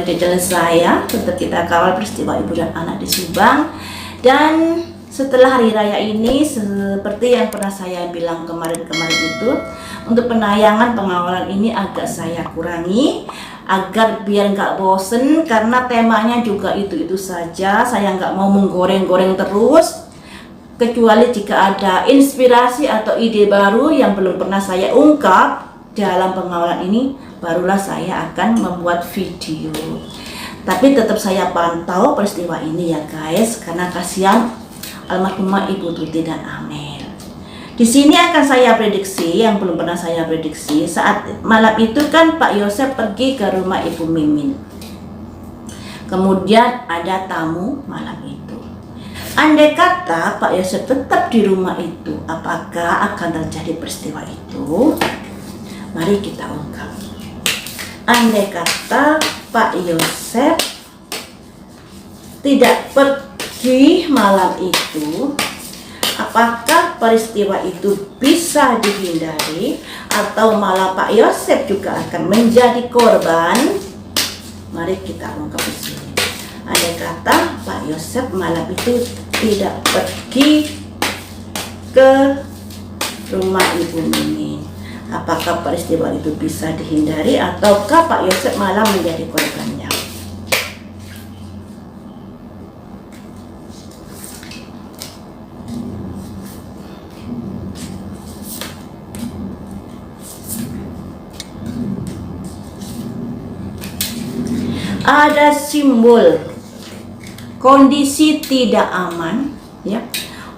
kembali di channel saya. Tetap kita kawal peristiwa ibu dan anak di Subang. Dan setelah hari raya ini, seperti yang pernah saya bilang kemarin-kemarin itu, untuk penayangan pengawalan ini agak saya kurangi agar biar nggak bosen, karena temanya juga itu-itu saja. Saya nggak mau menggoreng-goreng terus, kecuali jika ada inspirasi atau ide baru yang belum pernah saya ungkap dalam pengawalan ini, barulah saya akan membuat video. Tapi tetap saya pantau peristiwa ini ya guys, karena kasihan almarhumah Ibu Tuti dan Amel. Di sini akan saya prediksi yang belum pernah saya prediksi. Saat malam itu kan Pak Yosep pergi ke rumah Ibu Mimin. Kemudian ada tamu malam itu. Andai kata Pak Yosep tetap di rumah itu, apakah akan terjadi peristiwa itu? Mari kita ungkap. Andai kata Pak Yosep tidak pergi malam itu, apakah peristiwa itu bisa dihindari atau malah Pak Yosep juga akan menjadi korban? Mari kita ungkap di sini. Andai kata Pak Yosep malam itu tidak pergi ke rumah Ibu Mimin, apakah peristiwa itu bisa dihindari ataukah Pak Yosep malah menjadi korbannya? Ada simbol kondisi tidak aman ya.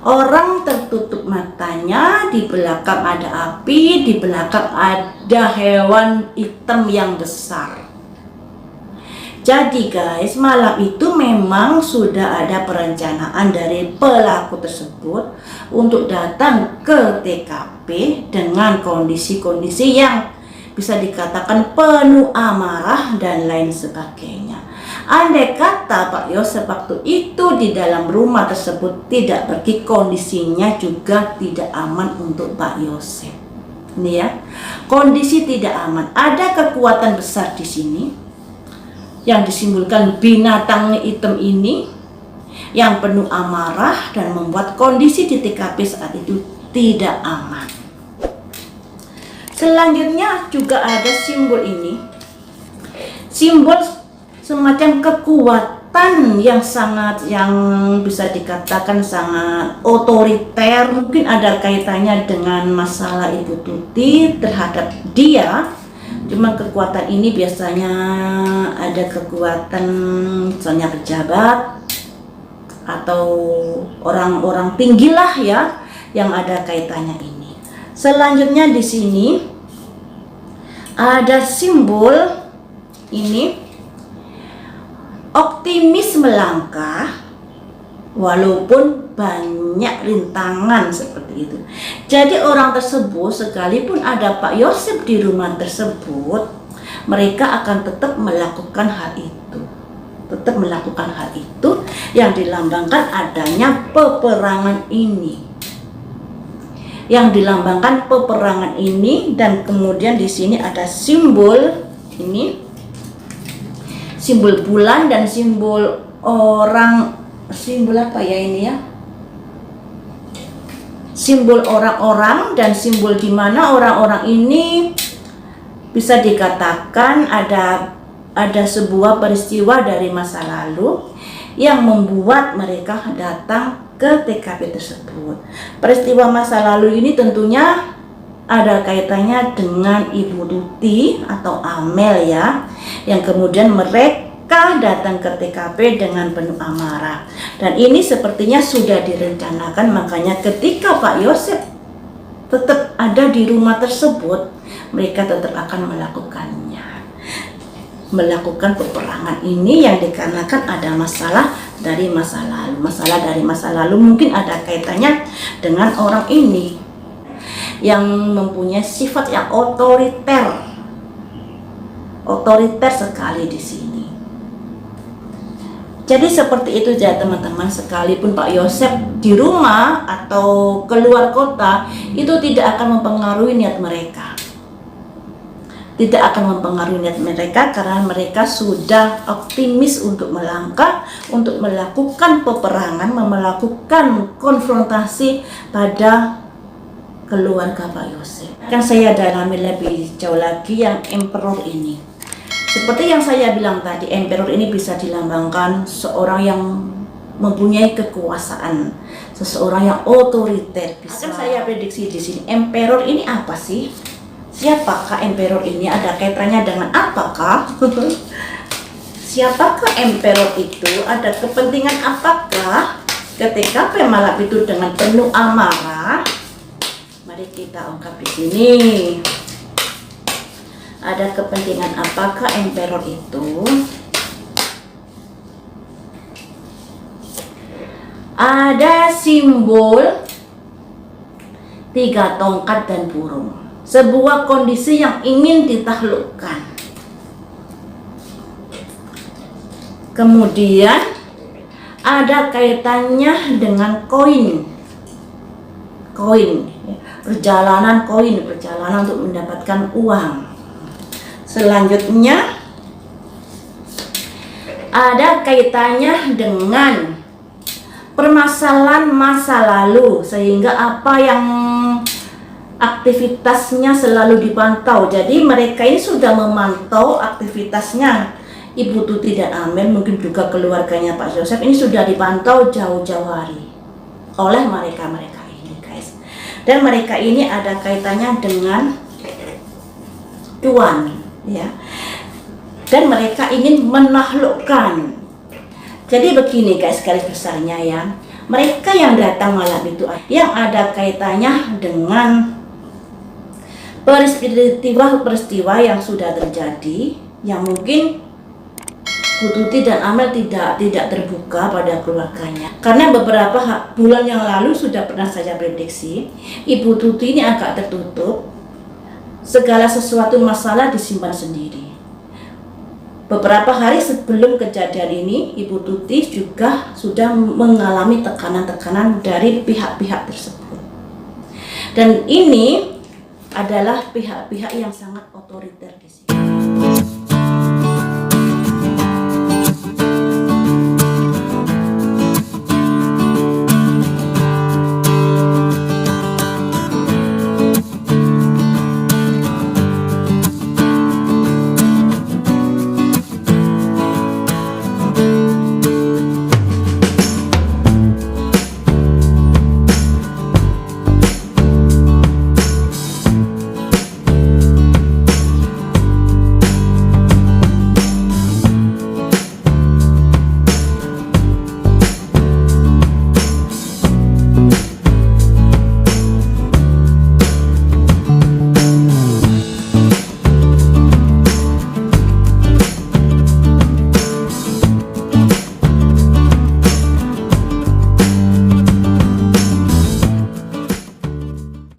Orang tertutup matanya, di belakang ada api, di belakang ada hewan hitam yang besar. Jadi guys, malam itu memang sudah ada perencanaan dari pelaku tersebut untuk datang ke TKP dengan kondisi-kondisi yang bisa dikatakan penuh amarah dan lain sebagainya. Andai kata Pak Yosep waktu itu di dalam rumah tersebut tidak pergi, kondisinya juga tidak aman untuk Pak Yosep. Ini ya, kondisi tidak aman. Ada kekuatan besar di sini yang disimbolkan binatang hitam ini yang penuh amarah dan membuat kondisi di TKP saat itu tidak aman. Selanjutnya juga ada simbol ini, simbol semacam kekuatan yang bisa dikatakan sangat otoriter. Mungkin ada kaitannya dengan masalah Ibu Tuti terhadap dia. Cuma kekuatan ini biasanya ada kekuatan misalnya pejabat atau orang-orang tinggi lah ya, yang ada kaitannya ini. Selanjutnya di sini ada simbol ini, optimis melangkah walaupun banyak rintangan seperti itu. Jadi orang tersebut sekalipun ada Pak Yosep di rumah tersebut, mereka akan tetap melakukan hal itu. Tetap melakukan hal itu yang dilambangkan adanya peperangan ini. Yang dilambangkan peperangan ini, dan kemudian di sini ada simbol ini, simbol bulan dan simbol orang, simbol apa ya ini ya? Simbol orang-orang dan simbol di mana orang-orang ini bisa dikatakan ada sebuah peristiwa dari masa lalu yang membuat mereka datang ke TKP tersebut. Peristiwa masa lalu ini tentunya ada kaitannya dengan Ibu Tuti atau Amel ya, yang kemudian mereka datang ke TKP dengan penuh amarah. Dan ini sepertinya sudah direncanakan, makanya ketika Pak Yosep tetap ada di rumah tersebut, mereka tetap akan melakukan peperangan ini yang dikarenakan ada masalah dari masa lalu. Masalah dari masa lalu mungkin ada kaitannya dengan orang ini yang mempunyai sifat yang otoriter sekali di sini. Jadi seperti itu ya teman-teman, sekalipun Pak Yosep di rumah atau keluar kota, itu tidak akan mempengaruhi niat mereka. tidak akan mempengaruhi niat mereka karena mereka sudah optimis untuk melangkah, untuk melakukan peperangan, melakukan konfrontasi pada keluarga Pak Yosef. Akan saya dalami lebih jauh lagi yang emperor ini. Seperti yang saya bilang tadi, emperor ini bisa dilambangkan seorang yang mempunyai kekuasaan, seseorang yang otoriter. Akan saya prediksi di sini, emperor ini apa sih? Siapakah emperor ini? Ada kaitannya dengan apakah? Siapakah emperor itu? Ada kepentingan apakah ketika pemalap itu dengan penuh amarah? Mari kita ungkap di sini. Ada kepentingan apakah emperor itu? Ada simbol 3 tongkat dan burung. Sebuah kondisi yang ingin ditaklukkan. Kemudian ada kaitannya dengan koin, perjalanan koin, perjalanan untuk mendapatkan uang. Selanjutnya ada kaitannya dengan permasalahan masa lalu, sehingga apa yang aktivitasnya selalu dipantau. Jadi mereka ini sudah memantau aktivitasnya Ibu Tuti dan Amel, mungkin juga keluarganya Pak Yosef ini sudah dipantau jauh-jauh hari oleh mereka ini, guys. Dan mereka ini ada kaitannya dengan cuan, ya. Dan mereka ingin menaklukkan. Jadi begini guys, garis besarnya ya. Mereka yang datang malam itu yang ada kaitannya dengan peristiwa yang sudah terjadi, yang mungkin Bu Tuti dan Amel tidak terbuka pada keluarganya. Karena beberapa bulan yang lalu sudah pernah saya prediksi, Ibu Tuti ini agak tertutup, segala sesuatu masalah disimpan sendiri. Beberapa hari sebelum kejadian ini, Ibu Tuti juga sudah mengalami tekanan-tekanan dari pihak-pihak tersebut. Dan ini adalah pihak-pihak yang sangat otoriter.